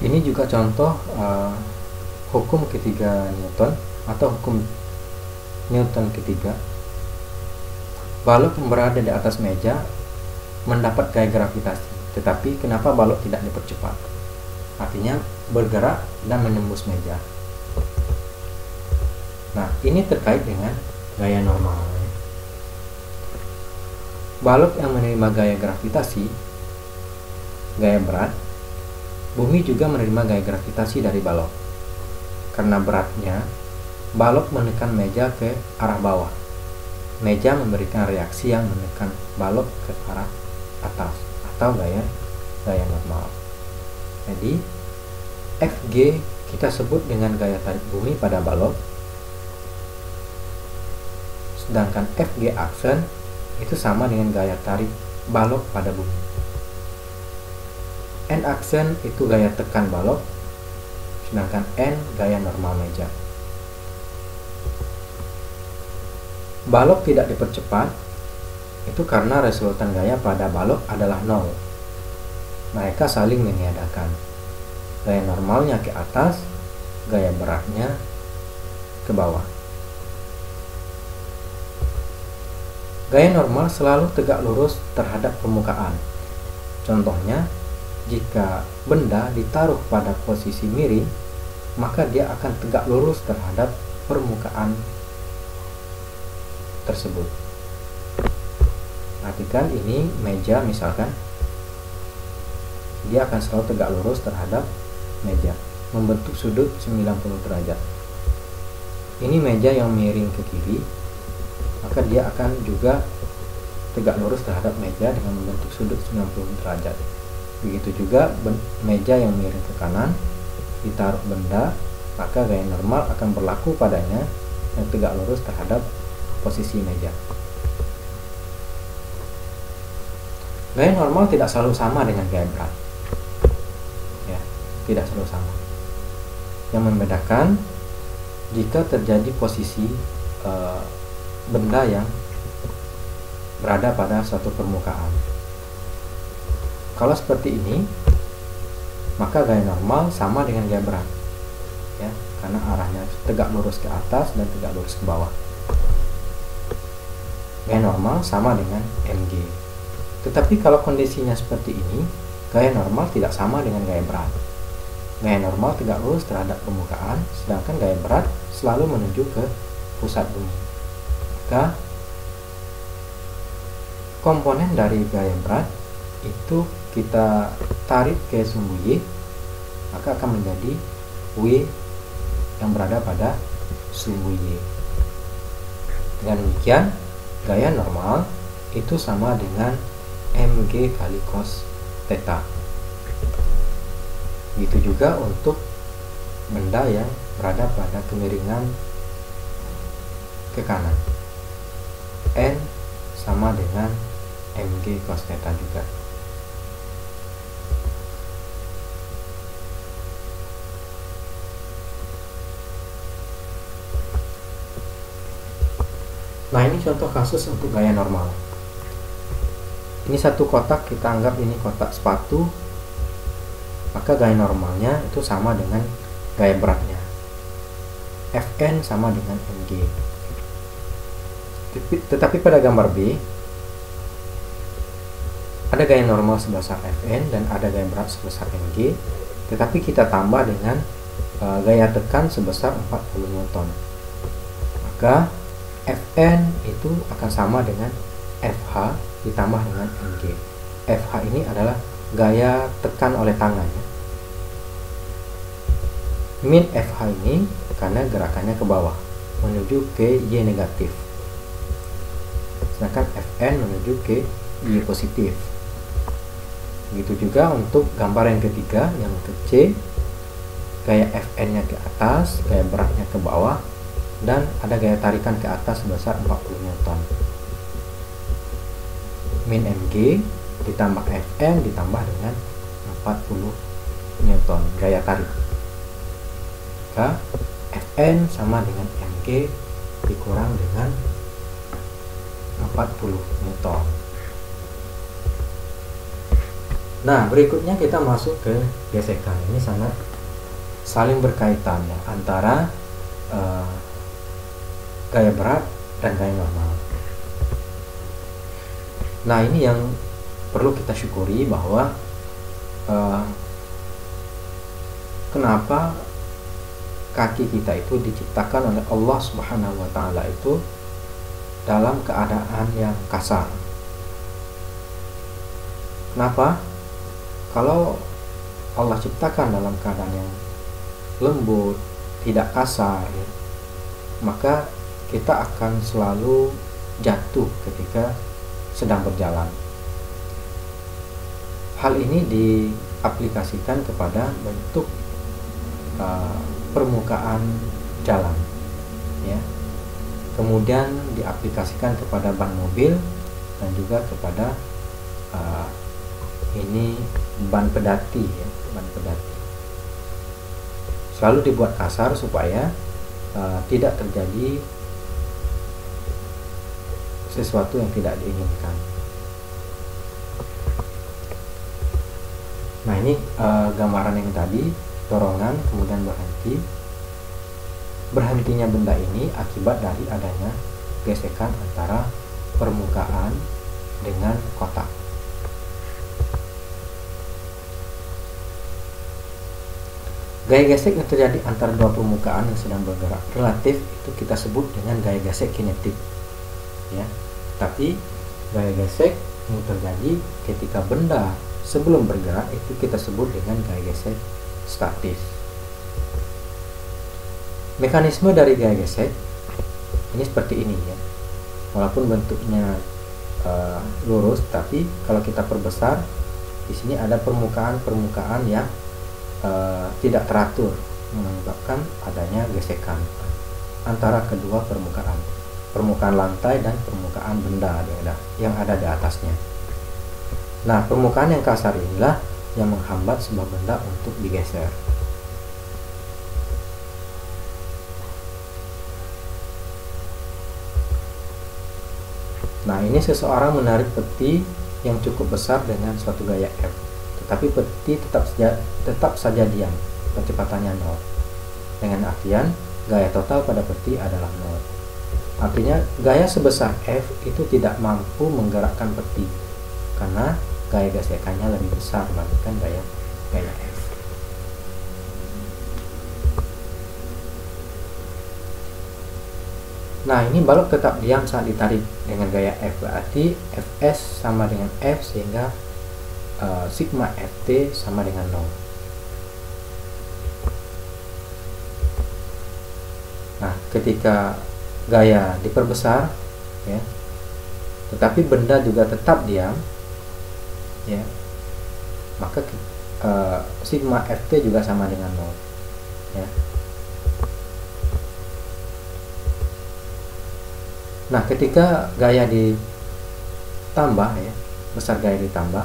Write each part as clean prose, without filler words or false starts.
Ini juga contoh hukum ketiga Newton atau hukum Newton ketiga. Balok yang berada di atas meja mendapat gaya gravitasi, tetapi kenapa balok tidak dipercepat? Artinya bergerak dan menembus meja. Nah, ini terkait dengan gaya normal. Balok yang menerima gaya gravitasi, gaya berat, bumi juga menerima gaya gravitasi dari balok. Karena beratnya, balok menekan meja ke arah bawah. Meja memberikan reaksi yang menekan balok ke arah atas atau gaya normal. Jadi Fg kita sebut dengan gaya tarik bumi pada balok, sedangkan Fg aksen itu sama dengan gaya tarik balok pada bumi. N aksen itu gaya tekan balok, sedangkan N gaya normal meja. Balok tidak dipercepat itu karena resultan gaya pada balok adalah 0. Mereka saling meniadakan. Gaya normalnya ke atas, gaya beratnya ke bawah. Gaya normal selalu tegak lurus terhadap permukaan. Contohnya, jika benda ditaruh pada posisi miring, maka dia akan tegak lurus terhadap permukaan tersebut. Perhatikan ini meja misalkan, dia akan selalu tegak lurus terhadap meja, membentuk sudut 90 derajat. Ini meja yang miring ke kiri, maka dia akan juga tegak lurus terhadap meja dengan membentuk sudut 90 derajat. Begitu juga meja yang miring ke kanan, ditaruh benda, maka gaya normal akan berlaku padanya yang tegak lurus terhadap posisi meja. Gaya normal tidak selalu sama dengan gaya berat. Ya, tidak selalu sama. Yang membedakan jika terjadi posisi benda yang berada pada suatu permukaan. Kalau seperti ini, maka gaya normal sama dengan gaya berat. Ya, karena arahnya tegak lurus ke atas dan tegak lurus ke bawah. Gaya normal sama dengan mg. Tetapi kalau kondisinya seperti ini, gaya normal tidak sama dengan gaya berat. Gaya normal tegak lurus terhadap permukaan, sedangkan gaya berat selalu menuju ke pusat bumi. Maka komponen dari gaya berat itu kita tarik ke sumbu Y, maka akan menjadi W yang berada pada sumbu Y. Dengan demikian, gaya normal itu sama dengan mg kali cos theta. Begitu juga untuk benda yang berada pada kemiringan ke kanan. N sama dengan mg cos theta juga. Nah, ini contoh kasus untuk gaya normal. Ini satu kotak, kita anggap ini kotak sepatu, maka gaya normalnya itu sama dengan gaya beratnya. Fn sama dengan mg. Tetapi pada gambar B, ada gaya normal sebesar Fn dan ada gaya berat sebesar mg, tetapi kita tambah dengan gaya tekan sebesar 40 Newton. Maka Fn itu akan sama dengan Fh ditambah dengan mg. Fh ini adalah gaya tekan oleh tangan. Min Fh ini karena gerakannya ke bawah menuju ke Y negatif, sedangkan Fn menuju ke Y positif. Begitu juga untuk gambar yang ketiga, yang untuk C, gaya Fn nya ke atas, gaya beratnya ke bawah, dan ada gaya tarikan ke atas sebesar 40 Newton. Min mg ditambah Fn ditambah dengan 40 Newton gaya tarik. Maka Fn sama dengan mg dikurang dengan 40 Newton. Nah, berikutnya kita masuk ke gesekan. Ini sangat saling berkaitan ya, antara gaya berat dan gaya normal. Nah, ini yang perlu kita syukuri, bahwa kenapa kaki kita itu diciptakan oleh Allah Subhanahu wa Ta'ala itu dalam keadaan yang kasar. Kenapa? Kalau Allah ciptakan dalam keadaan yang lembut, tidak kasar, ya, maka kita akan selalu jatuh ketika sedang berjalan. Hal ini diaplikasikan kepada bentuk permukaan jalan, ya. Kemudian diaplikasikan kepada ban mobil dan juga kepada ini ban pedati, ya, ban pedati. Selalu dibuat kasar supaya tidak terjadi sesuatu yang tidak diinginkan. Nah, ini gambaran yang tadi, dorongan kemudian berhenti. Berhentinya benda ini akibat dari adanya gesekan antara permukaan dengan kotak. Gaya gesek yang terjadi antara dua permukaan yang sedang bergerak relatif itu kita sebut dengan gaya gesek kinetik, ya. Tapi gaya gesek yang terjadi ketika benda sebelum bergerak itu kita sebut dengan gaya gesek statis. Mekanisme dari gaya gesek ini seperti ini, ya. Walaupun bentuknya lurus, tapi kalau kita perbesar, di sini ada permukaan-permukaan yang tidak teratur, menyebabkan adanya gesekan antara kedua permukaan lantai dan permukaan benda yang ada di atasnya. Nah, permukaan yang kasar inilah yang menghambat sebuah benda untuk digeser. Nah, ini seseorang menarik peti yang cukup besar dengan suatu gaya F, tetapi peti tetap saja diam, kecepatannya 0. Dengan artian gaya total pada peti adalah 0. Artinya gaya sebesar F itu tidak mampu menggerakkan peti karena gaya gesekannya lebih besar dibandingkan gaya F. Nah, ini balok tetap diam saat ditarik dengan gaya F, berarti Fs sama dengan F, sehingga sigma Ft sama dengan 0. Nah, ketika gaya diperbesar, ya, tetapi benda juga tetap diam, ya, maka sigma Ft juga sama dengan 0, ya. Nah, ketika gaya ditambah, ya, besar gaya ditambah,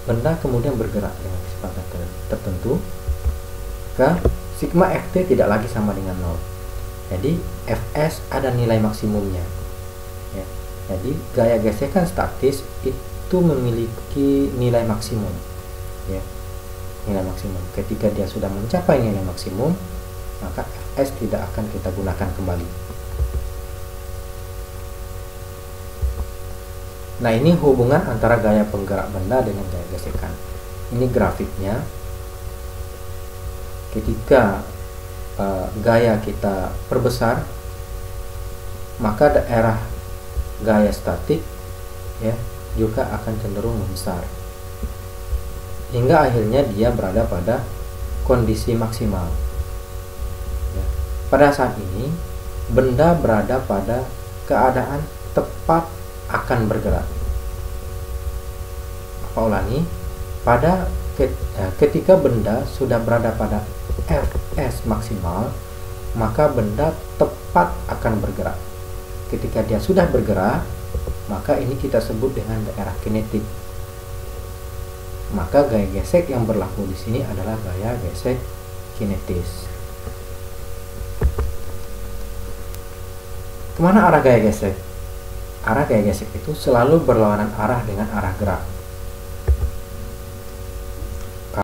benda kemudian bergerak dengan kecepatan tertentu, maka sigma Ft tidak lagi sama dengan 0. Jadi Fs ada nilai maksimumnya, ya. Jadi gaya gesekan statis itu memiliki nilai maksimum, ya, nilai maksimum. Ketika dia sudah mencapai nilai maksimum, maka Fs tidak akan kita gunakan kembali. Nah, ini hubungan antara gaya penggerak benda dengan gaya gesekan. Ini grafiknya. Ketika gaya kita perbesar, maka daerah gaya statik, ya, juga akan cenderung membesar, hingga akhirnya dia berada pada kondisi maksimal, ya. Pada saat ini benda berada pada keadaan tepat akan bergerak. Ulangi, ketika benda sudah berada pada Fs maksimal, maka benda tepat akan bergerak. Ketika dia sudah bergerak, maka ini kita sebut dengan daerah kinetik. Maka gaya gesek yang berlaku di sini adalah gaya gesek kinetis. Kemana arah gaya gesek? Arah gaya gesek itu selalu berlawanan arah dengan arah gerak.